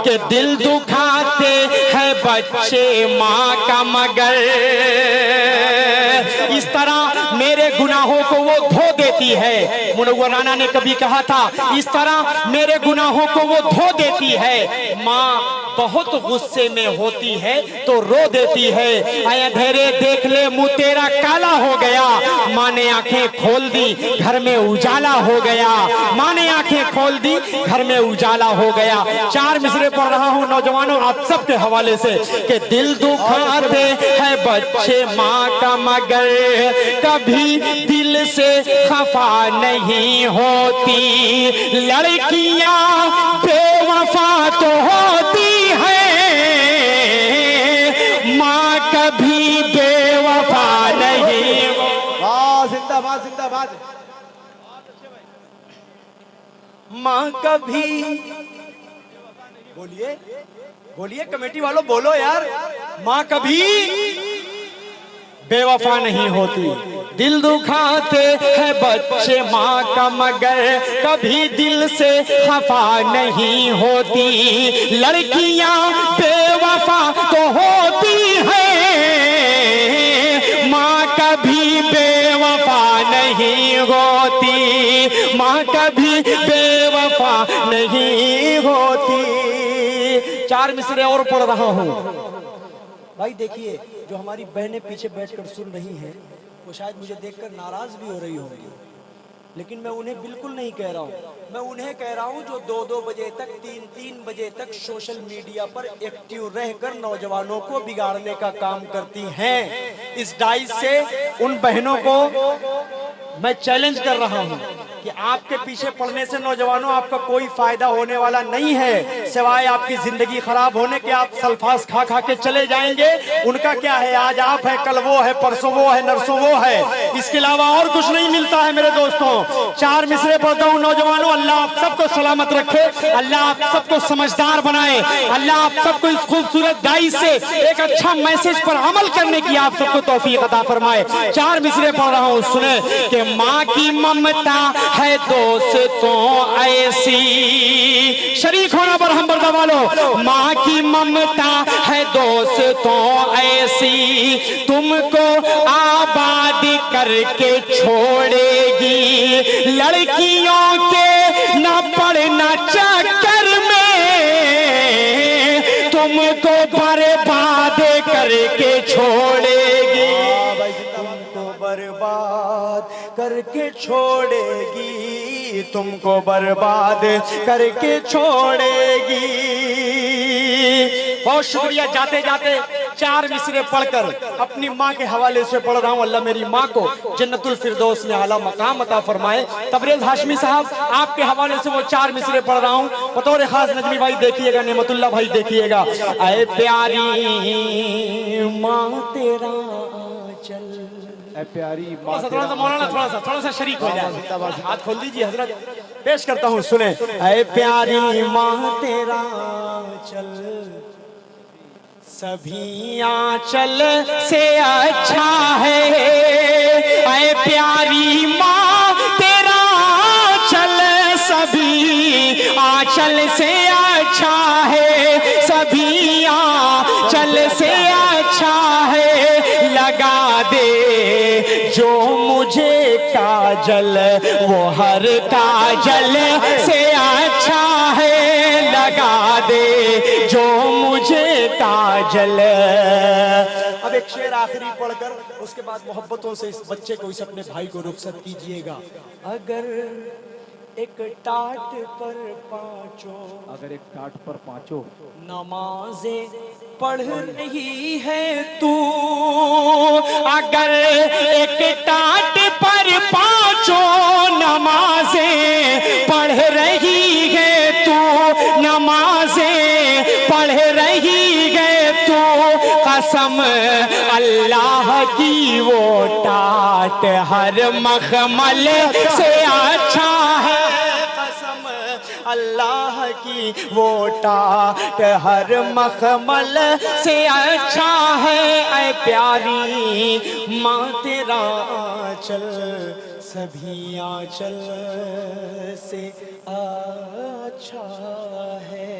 कि दिल दुखाते हैं बच्चे माँ का मगर इस तरह मेरे गुनाहों को वो धो देती है। मुनव्वर राना ने कभी कहा था इस तरह मेरे गुनाहों को वो धो देती है। माँ बहुत गुस्से में होती है तो रो देती है। ऐ अंधेरे देख ले मुंह तेरा काला हो गया। माँ ने आंखें खोल दी घर में उजाला हो गया। माँ ने आंखें खोल दी घर में उजाला हो गया। चार मिसरे पढ़ रहा हूँ नौजवानों आप सबके हवाले से कि दिल दुखाते हैं बच्चे माँ का मगर कभी दिल से खफा नहीं होती। लड़कियां बेवफा तो होती है माँ कभी बेवफा नहीं। जिंदाबाद जिंदाबाद। माँ कभी बोलिए बोलिए कमेटी वालों बोलो यार। माँ कभी बेवफा नहीं होती। दिल दुखाते हैं बच्चे माँ का मगर कभी दिल से खफा नहीं होती। लड़कियां बेवफा तो होती है माँ कभी बेवफा नहीं होती। माँ कभी बेवफा नहीं होती। चार मिसरे और पढ़ रहा हूँ। भाई देखिए जो हमारी बहनें पीछे बैठकर सुन रही हैं वो शायद मुझे देखकर नाराज भी हो रही होंगी, लेकिन मैं उन्हें बिल्कुल नहीं कह रहा हूँ। मैं उन्हें कह रहा हूँ जो 2-2 बजे तक 3-3 बजे तक सोशल मीडिया पर एक्टिव रहकर नौजवानों को बिगाड़ने का काम करती हैं। इस डाइस से उन बहनों को मैं चैलेंज कर रहा हूँ कि आपके पीछे पड़ने से नौजवानों आपका कोई फायदा होने वाला नहीं है सिवाय आपकी जिंदगी खराब होने के। आप सल्फास खा खा के चले जाएंगे। उनका क्या है, आज आप है कल वो है परसों वो है नरसों वो है, इसके अलावा और कुछ नहीं मिलता है मेरे दोस्तों। चार मिसरे पढ़ता हूँ नौजवानों। अल्लाह आप सबको सलामत रखे, अल्लाह आप सबको समझदार बनाए, अल्लाह आप सबको इस खूबसूरत दाई से एक अच्छा मैसेज पर अमल करने की आप सबको तौफीक अता फरमाए। चार मिसरे पढ़ रहा हूँ सुने कि माँ की ममता है दोस्तों ऐसी। शरीक होना पर हम बर्दा वालों। माँ की ममता है दोस्तों ऐसी तुमको आबाद करके छोड़ेगी। लड़कियों के न पड़ना चक्कर में तुमको बर्बाद करके छोड़ेगी। तुमको बर्बाद करके छोड़ेगी, तुमको बर्बाद करके छोड़ेगी। बहुत शुक्रिया। जाते जाते चार मिसरे पढ़कर अपनी माँ के हवाले से पढ़ रहा हूँ। अल्लाह मेरी माँ को जन्नतुल फिरदौस में आला मकाम अता फरमाए। तबरेज हाशमी साहब आपके हवाले से वो चार मिसरे पढ़ रहा हूँ। बतौर खास नजमी भाई देखिएगा, नेमतुल्लाह भाई देखिएगा। ऐ प्यारी माँ तेरा चल। प्यारी थोड़ा सा मौलाना थोड़ा सा शरीक हो जाए। हाथ खोल दीजिए हजरत, पेश करता हूँ सुने। ऐ प्यारी माँ तेरा चल सभी आंचल से अच्छा है। ऐ प्यारी माँ तेरा चल सभी आंचल से अच्छा है। सभी आंचल से अच्छा है। लगा दे जो मुझे काजल वो हर काजल से अच्छा है। लगा दे जो मुझे काजल। अब एक शेर आखिरी पढ़कर उसके बाद मोहब्बतों से इस बच्चे को, इस अपने भाई को रुखसत कीजिएगा। अगर एक टाट पर पांचों, अगर एक टाट पर पांचों नमाजें पढ़ रही है तू। अगर एक टाट पर पांचों नमाजें पढ़ रही है तू, नमाजें पढ़ रही है तू, कसम अल्लाह की वो टाट हर मखमल से अच्छा है। कसम अल्लाह की वो टाट हर मखमल से अच्छा है। ऐ प्यारी माँ तेरा चल सभी आंचल से अच्छा है।